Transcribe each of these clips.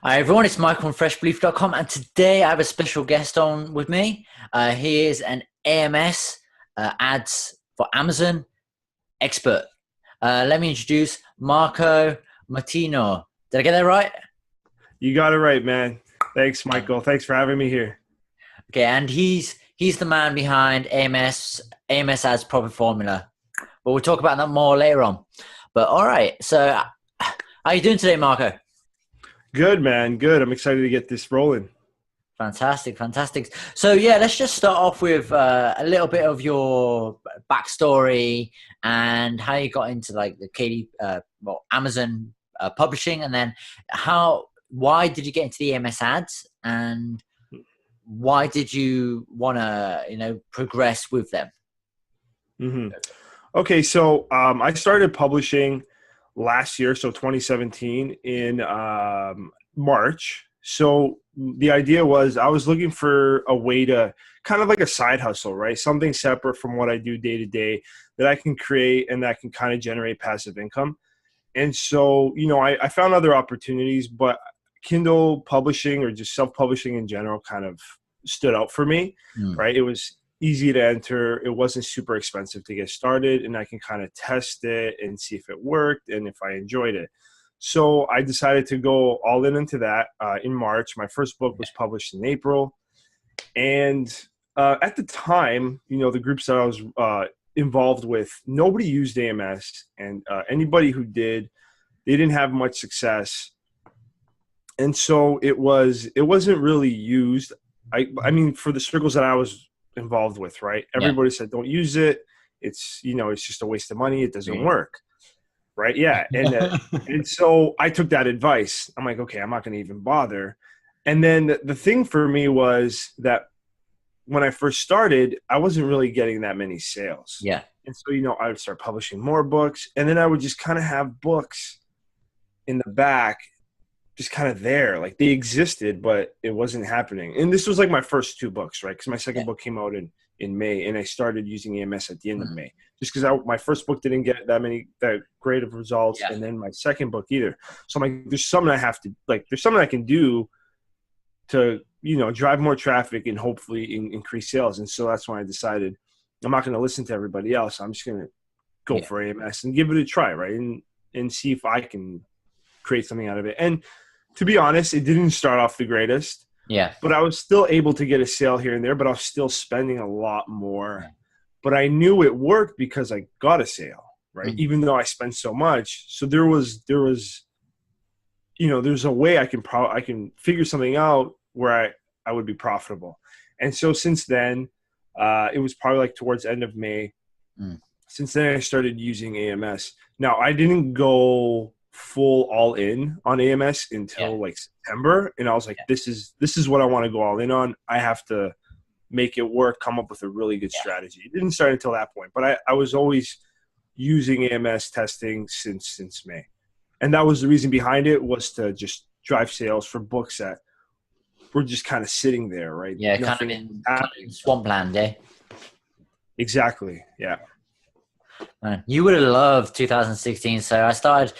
Hi everyone, it's Michael from freshbelief.com, and today I have a special guest on with me. He is an AMS ads for Amazon expert. Let me introduce Marco Martino. Did I get that right? You got it right, man. Thanks, Michael. Thanks for having me here. Okay, and he's the man behind AMS Ads Profit Formula. But we'll talk about that more later on. But all right, so how are you doing today, Marco? Good, man. Good. I'm excited to get this rolling. Fantastic, fantastic. So yeah, let's just start off with a little bit of your backstory and how you got into like the Amazon publishing, and then why did you get into the AMS ads, and why did you want to progress with them? Mm-hmm. Okay, so I started publishing last year, so 2017 in March. So the idea was I was looking for a way to kind of like a side hustle, right? Something separate from what I do day to day that I can create and that can kind of generate passive income. And so, I found other opportunities, but Kindle publishing or just self-publishing in general kind of stood out for me, right? It was easy to enter. It wasn't super expensive to get started, and I can kind of test it and see if it worked and if I enjoyed it. So I decided to go all into that in March. My first book was published in April. And at the time, the groups that I was involved with, nobody used AMS. And anybody who did, they didn't have much success. And so it wasn't really used. I mean, for the circles that I was involved with, right? Everybody said, don't use it. It's just a waste of money. It doesn't work. Right. Yeah. And so I took that advice. I'm like, okay, I'm not going to even bother. And then the thing for me was that when I first started, I wasn't really getting that many sales. Yeah. And so, I would start publishing more books, and then I would just kind of have books in the back, just kind of there, like they existed, but it wasn't happening. And this was like my first two books, right? Because my second book came out in May, and I started using AMS at the end of May, just because my first book didn't get that great of results, and then my second book either. So I'm like, there's something I can do to drive more traffic and hopefully increase sales. And so that's when I decided I'm not going to listen to everybody else. I'm just going to go for AMS and give it a try, right? And see if I can create something out of it. And to be honest, it didn't start off the greatest. Yeah. But I was still able to get a sale here and there, but I was still spending a lot more. Yeah. But I knew it worked because I got a sale, right? Even though I spent so much. So there's a way I can figure something out where I would be profitable. And so since then, it was probably like towards the end of May. Since then, I started using AMS. Now, I didn't go full all in on AMS until like September, and I was like, this is what I want to go all in on. I have to make it work, come up with a really good strategy. It didn't start until that point, but I was always using AMS testing since May, and that was the reason behind it, was to just drive sales for books that were just kind of sitting there, right? Yeah, kind of in swampland, Exactly. Yeah. Man, you would have loved 2016. So I started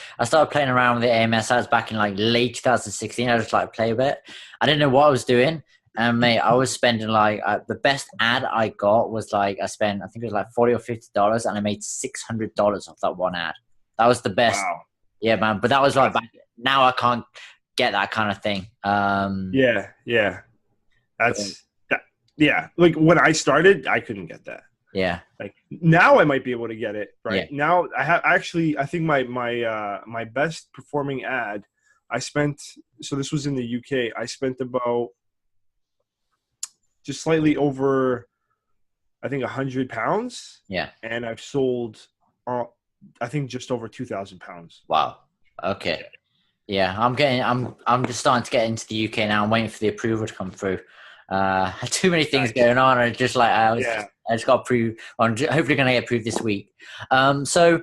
playing around with the AMS ads back in like late 2016. I just like play a bit. I didn't know what I was doing, and mate, I was spending like the best ad I got was like I think it was like $40 or $50, and I made $600 off that one ad. That was the best. Wow. Yeah, man. But that was like back. Now I can't get that kind of thing. Yeah. Yeah. Like when I started, I couldn't get that. Yeah. Like now I might be able to get it, right? Yeah. Now I think my best performing ad, so this was in the UK, I spent about just slightly over, I think, £100. Yeah. And I've sold, I think, just over £2,000. Wow. Okay. Yeah. I'm just starting to get into the UK now. I'm waiting for the approval to come through. Too many things going on, and just like I just got approved. I'm hopefully going to get approved this week. So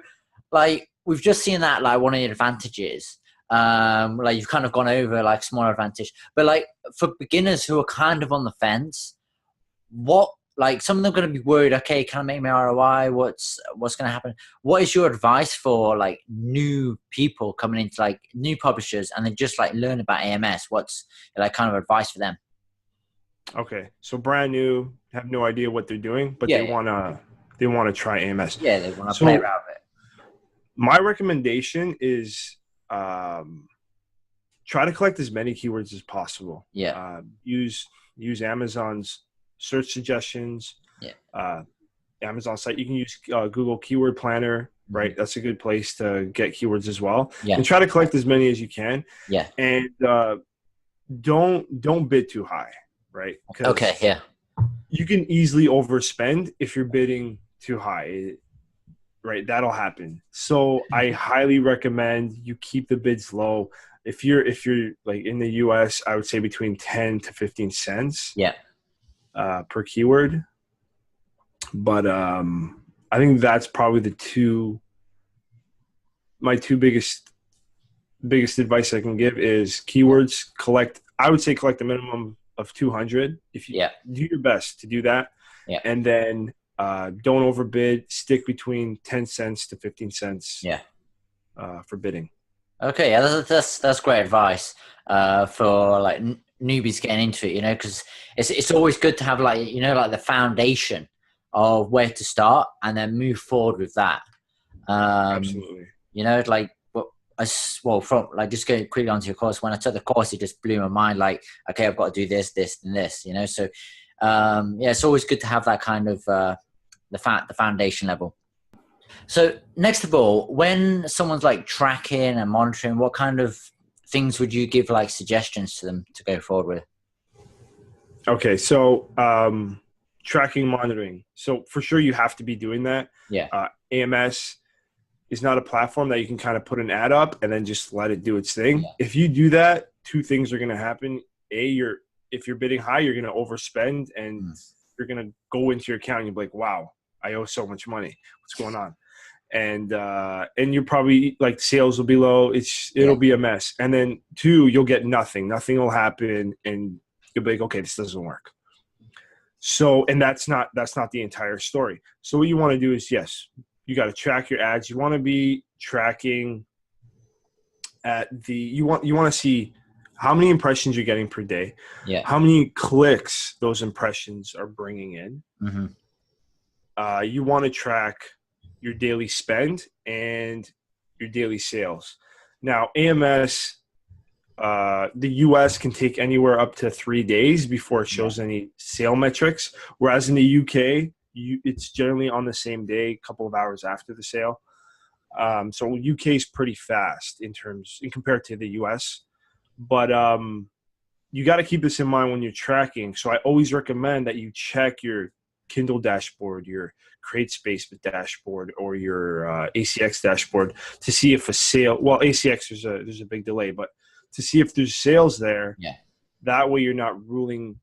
like we've just seen that like one of the advantages. Like you've kind of gone over like smaller advantage, but like for beginners who are kind of on the fence, what like some of them are going to be worried, okay, can I make my ROI? What's going to happen? What is your advice for like new people coming into like new publishers and then just like learn about AMS? What's like kind of advice for them? Okay, so brand new, have no idea what they're doing, but Yeah, they wanna try AMS. yeah, they want to play So around with it. my recommendation is try to collect as many keywords as possible. Yeah, Use Amazon's search suggestions. yeah, Amazon site. You can use Google Keyword Planner, right? That's a good place to get keywords as well. yeah, And try to collect as many as you can. yeah. And don't bid too high, right? Okay, yeah, You can easily overspend if you're bidding too high, right? That'll happen. So I highly recommend you keep the bids low. If you're like in the US, I would say between 10 to 15 cents yeah. per keyword. But I think that's probably my two biggest advice I can give is keywords. I would say collect a minimum of 200. If you do your best to do that, and then don't overbid. Stick between 10 cents to 15 cents. For bidding. Okay, yeah, that's great advice for like newbies getting into it. You know, because it's always good to have like like the foundation of where to start and then move forward with that. Absolutely. Like from like just going quickly onto your course. When I took the course, it just blew my mind. Like, okay, I've got to do this, this, and this. So it's always good to have that kind of the foundation level. So next of all, when someone's like tracking and monitoring, what kind of things would you give like suggestions to them to go forward with? Okay, so tracking, monitoring. So for sure you have to be doing that. AMS is not a platform that you can kind of put an ad up and then just let it do its thing. If you do that, two things are going to happen. If you're bidding high, you're going to overspend and you're going to go into your account and you'll be like, wow, I owe so much money. What's going on? And you're probably like sales will be low. It'll be a mess. And then two, you'll get nothing. Nothing will happen. And you'll be like, okay, this doesn't work. So, and that's not the entire story. So what you want to do is, yes, you got to track your ads. You want to be tracking you want to see how many impressions you're getting per day. How many clicks those impressions are bringing in. You want to track your daily spend and your daily sales. Now, AMS, the US can take anywhere up to 3 days before it shows any sale metrics, whereas in the UK, it's generally on the same day, a couple of hours after the sale. So UK is pretty fast in compared to the US, but you got to keep this in mind when you're tracking. So I always recommend that you check your Kindle dashboard, your CreateSpace dashboard, or your ACX dashboard to see if a sale. Well, ACX there's a big delay, but to see if there's sales there. That way you're not ruling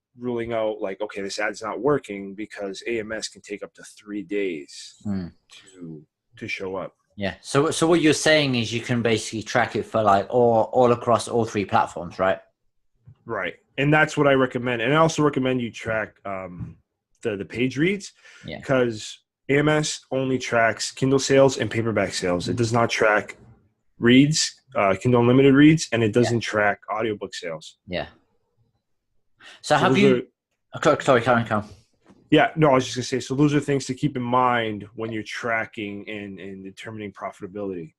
out like, okay, this ad's not working, because AMS can take up to 3 days to show up. So what you're saying is you can basically track it for like all across all 3 platforms, right? Right, and that's what I recommend. And I also recommend you track the page reads, because AMS only tracks Kindle sales and paperback sales. It does not track reads, Kindle Unlimited reads, and it doesn't track audiobook sales. So have you? Sorry, Karen. Yeah, no, I was just gonna say. So those are things to keep in mind when you're tracking and determining profitability.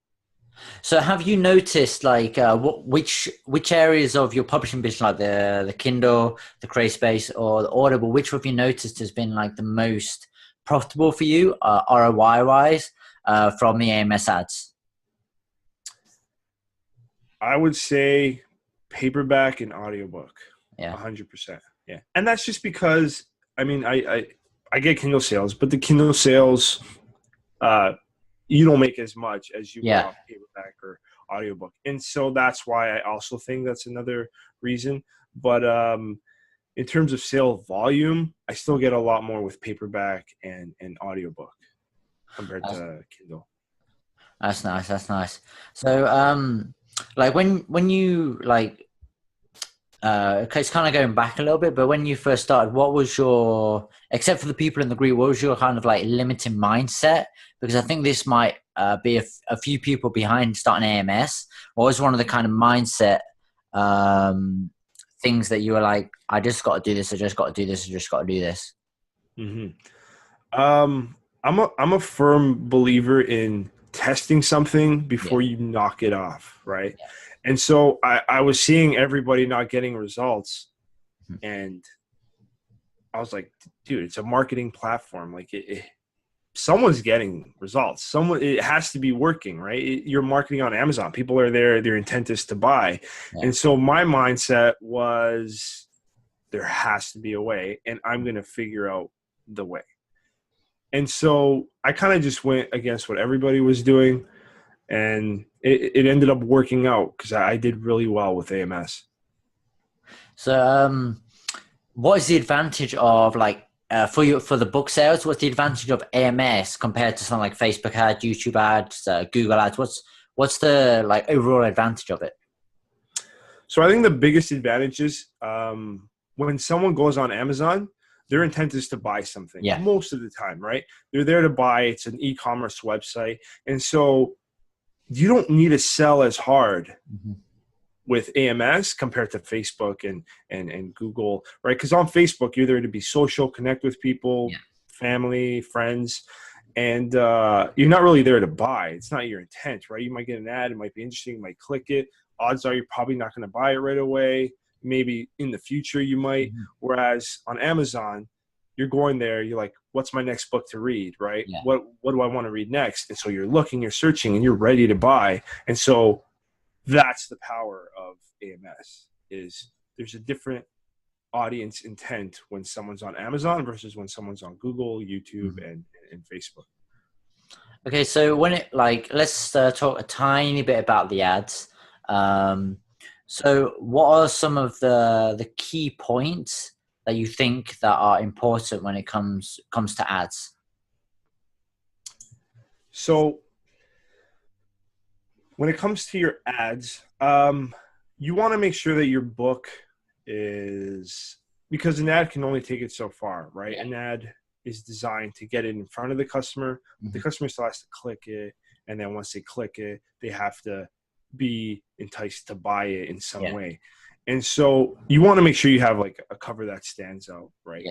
So have you noticed like which areas of your publishing business, like the Kindle, the CreateSpace, or the Audible, which have you noticed has been like the most profitable for you, ROI wise, from the AMS ads? I would say paperback and audiobook. 100%. Yeah, and that's just because I mean I get Kindle sales, but the Kindle sales you don't make as much as you get off paperback or audiobook. And so that's why I also think that's another reason. But in terms of sale volume, I still get a lot more with paperback and audiobook compared to Kindle. That's nice. So like when you like it's kind of going back a little bit, but when you first started, what was your, except for the people in the group, what was your kind of like limiting mindset? Because I think this might be a few people behind starting AMS. What was one of the kind of mindset things that you were like, I just got to do this, I just got to do this, I just got to do this? I'm a firm believer in testing something before you knock it off, right? Yeah. And so I was seeing everybody not getting results, and I was like, dude, it's a marketing platform. Like someone's getting results. It has to be working, right? You're marketing on Amazon. People are there. Their intent is to buy. Yeah. And so my mindset was there has to be a way, and I'm going to figure out the way. And so I kind of just went against what everybody was doing, and it ended up working out because I did really well with AMS. So what is the advantage of like for the book sales? What's the advantage of AMS compared to something like Facebook ads, YouTube ads, Google ads? What's the like overall advantage of it? So I think the biggest advantage is when someone goes on Amazon, their intent is to buy something most of the time, right? They're there to buy. It's an e-commerce website. And so you don't need to sell as hard with AMS compared to Facebook and Google, right? Because on Facebook, you're there to be social, connect with people, family, friends, and you're not really there to buy. It's not your intent, right? You might get an ad. It might be interesting. You might click it. Odds are you're probably not going to buy it right away. Maybe in the future you might. Whereas on Amazon, you're going there, you're like, what's my next book to read, right? What do I want to read next? And so you're looking, you're searching, and you're ready to buy. And so that's the power of AMS, is there's a different audience intent when someone's on Amazon versus when someone's on Google, YouTube, and Facebook. Okay, so when it let's talk a tiny bit about the ads. So what are some of the key points that you think that are important when it comes to ads? So when it comes to your ads, you want to make sure that your book is, because an ad can only take it so far, right? An ad is designed to get it in front of the customer. The customer still has to click it. And then once they click it, they have to be enticed to buy it in some way. And so you want to make sure you have like a cover that stands out, right?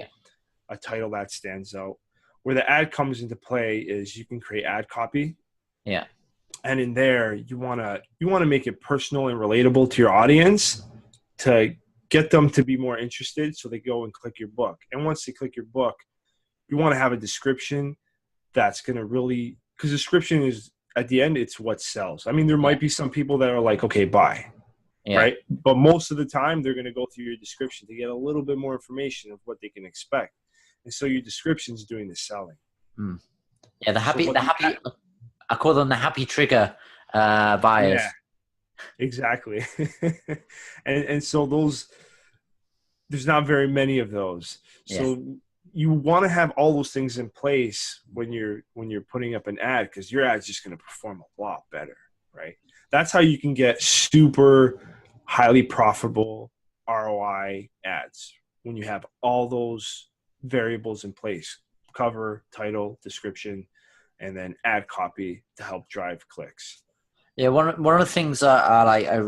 A title that stands out. Where the ad comes into play is you can create ad copy. And in there, you want to make it personal and relatable to your audience to get them to be more interested, so they go and click your book. And once they click your book, you want to have a description that's going to really, because description is, at the end, it's what sells. I mean, there might be some people that are like, okay, buy, right? But most of the time, they're going to go through your description to get a little bit more information of what they can expect. And so your description is doing the selling. Yeah, the happy, I call them the happy trigger buyers. Yeah, exactly. and so there's not very many of those. So you want to have all those things in place when you're putting up an ad, because your ad's just going to perform a lot better, right? That's how you can get super highly profitable ROI ads, when you have all those variables in place: cover, title, description, and then ad copy to help drive clicks. Yeah, one of the things I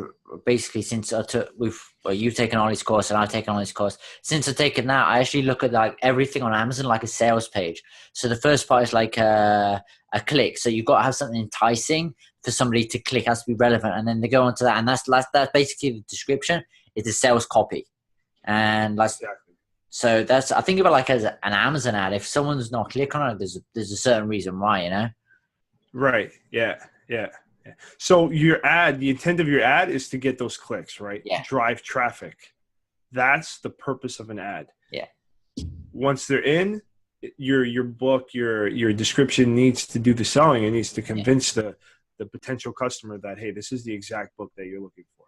basically, since you've taken on this course and I've taken on this course, since I've taken that, I actually look at like everything on Amazon like a sales page. So the first part is like a click. So you've got to have something enticing for somebody to click. It has to be relevant, and then they go onto that, and that's basically the description. It's a sales copy, and like so that's, I think about like as an Amazon ad. If someone's not clicking on it, there's a certain reason why, you know. Right. Yeah. So your ad, the intent of your ad is to get those clicks, right? Drive traffic. That's the purpose of an ad. Once they're in, your book, your description needs to do the selling. It needs to convince the potential customer that, hey, this is the exact book that you're looking for.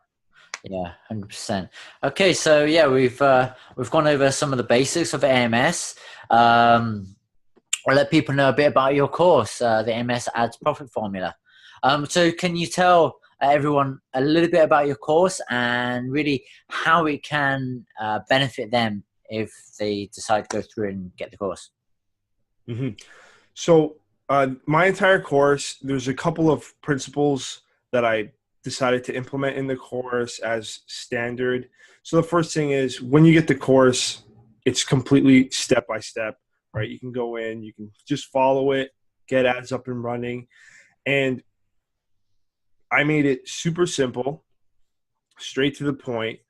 Yeah, 100%. Okay, so yeah, we've gone over some of the basics of AMS. I'll let people know a bit about your course, the AMS Ads Profit Formula. So can you tell everyone a little bit about your course and really how it can benefit them if they decide to go through and get the course? Mm-hmm. So my entire course, there's a couple of principles that I decided to implement in the course as standard. So the first thing is, when you get the course, it's completely step by step, right? You can go in, you can just follow it, get ads up and running. And I made it super simple, straight to the point,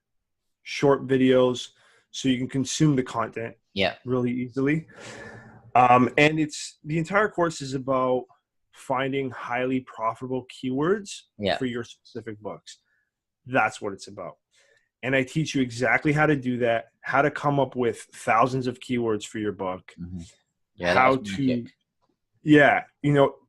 short videos, so you can consume the content really easily. And the entire course is about finding highly profitable keywords for your specific books. That's what it's about. And I teach you exactly how to do that, how to come up with thousands of keywords for your book, how to,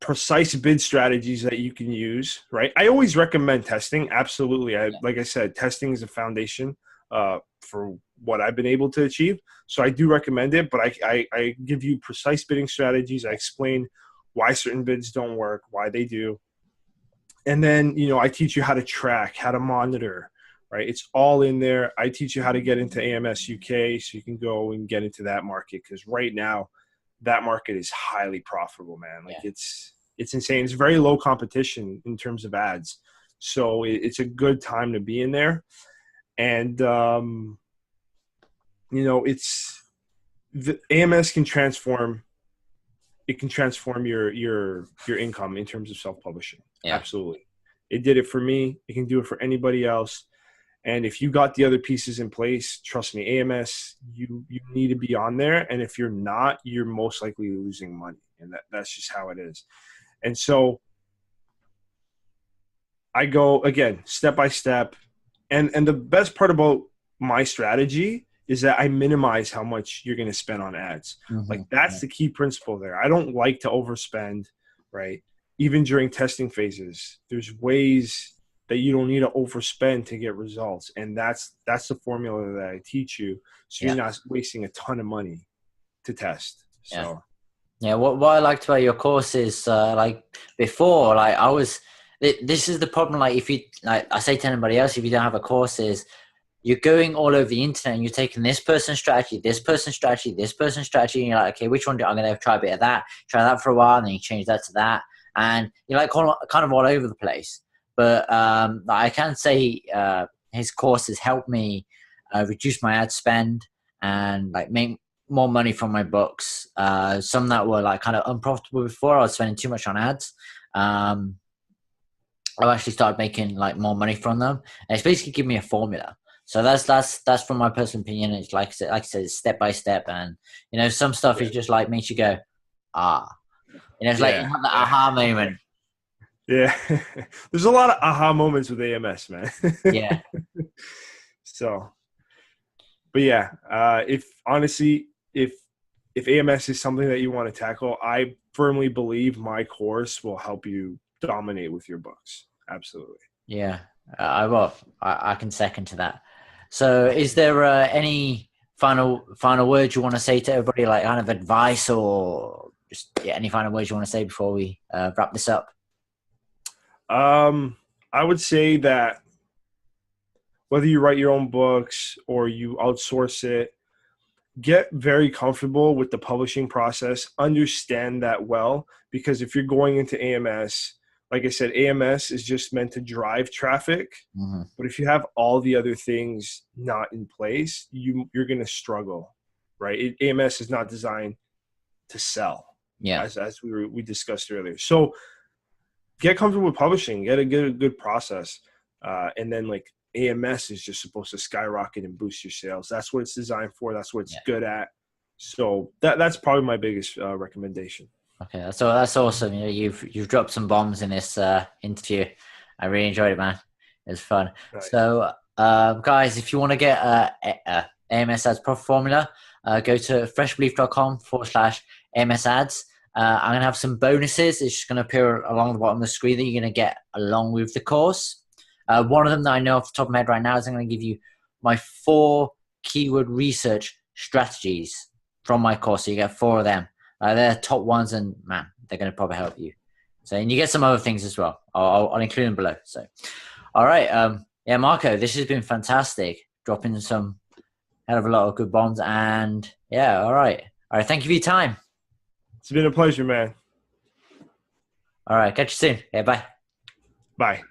precise bid strategies that you can use, right? I always recommend testing. Absolutely. Like I said, testing is a foundation for what I've been able to achieve. So I do recommend it, but I give you precise bidding strategies. I explain why certain bids don't work, why they do. And then, I teach you how to track, how to monitor, right? It's all in there. I teach you how to get into AMS UK so you can go and get into that market, because right now that market is highly profitable, man. Like it's insane. It's very low competition in terms of ads. So it's a good time to be in there. And, it's the AMS can transform. It can transform your income in terms of self-publishing. Absolutely. It did it for me. It can do it for anybody else. And if you got the other pieces in place, trust me, AMS, you need to be on there. And if you're not, you're most likely losing money. And that's just how it is. And so I go, again, step by step. And the best part about my strategy is that I minimize how much you're going to spend on ads. Like that's the key principle there. I don't like to overspend, right? Even during testing phases, there's ways that you don't need to overspend to get results. And that's the formula that I teach you. So you're not wasting a ton of money to test. So what I liked about your course is like before, like this is the problem. Like if you, like I say to anybody else, if you don't have a course, is you're going all over the internet and you're taking this person's strategy, this person's strategy, this person's strategy. And you're like, okay, which one I'm going to try a bit of that, try that for a while. And then you change that to that. And you're like kind of all over the place. But I can say his course has helped me reduce my ad spend and like make more money from my books. Some that were like kind of unprofitable before, I was spending too much on ads. I've actually started making like more money from them, and it's basically given me a formula. So that's from my personal opinion. It's like I said, it's step by step, and some stuff is just like makes you go, it's like you have that aha moment. Yeah, there's a lot of aha moments with AMS, man. Yeah. So, but if AMS is something that you want to tackle, I firmly believe my course will help you dominate with your books. Absolutely. Yeah, I will. I can second to that. So, is there any final words you want to say to everybody, like kind of advice or just any final words you want to say before we wrap this up? I would say that whether you write your own books or you outsource it, get very comfortable with the publishing process. Understand that well, because if you're going into AMS, like I said, AMS is just meant to drive traffic. But if you have all the other things not in place, you're going to struggle, right? AMS is not designed to sell, as we discussed earlier. So get comfortable with publishing, get a good process. And then like AMS is just supposed to skyrocket and boost your sales. That's what it's designed for. That's what it's good at. So that's probably my biggest recommendation. Okay, so that's awesome. You've dropped some bombs in this interview. I really enjoyed it, man. It was fun. Nice. So, guys, if you want to get AMS Ads Profit Formula, go to freshbelief.com/AMS Ads. I'm going to have some bonuses. It's just going to appear along the bottom of the screen that you're going to get along with the course. One of them that I know off the top of my head right now is I'm going to give you my 4 keyword research strategies from my course. So you get 4 of them. They're top ones, and man, they're going to probably help you. So, and you get some other things as well. I'll include them below. So, all right. Yeah, Marco, this has been fantastic. Dropping some hell of a lot of good bombs. And yeah, all right. All right. Thank you for your time. It's been a pleasure, man. All right. Catch you soon. Yeah, bye. Bye.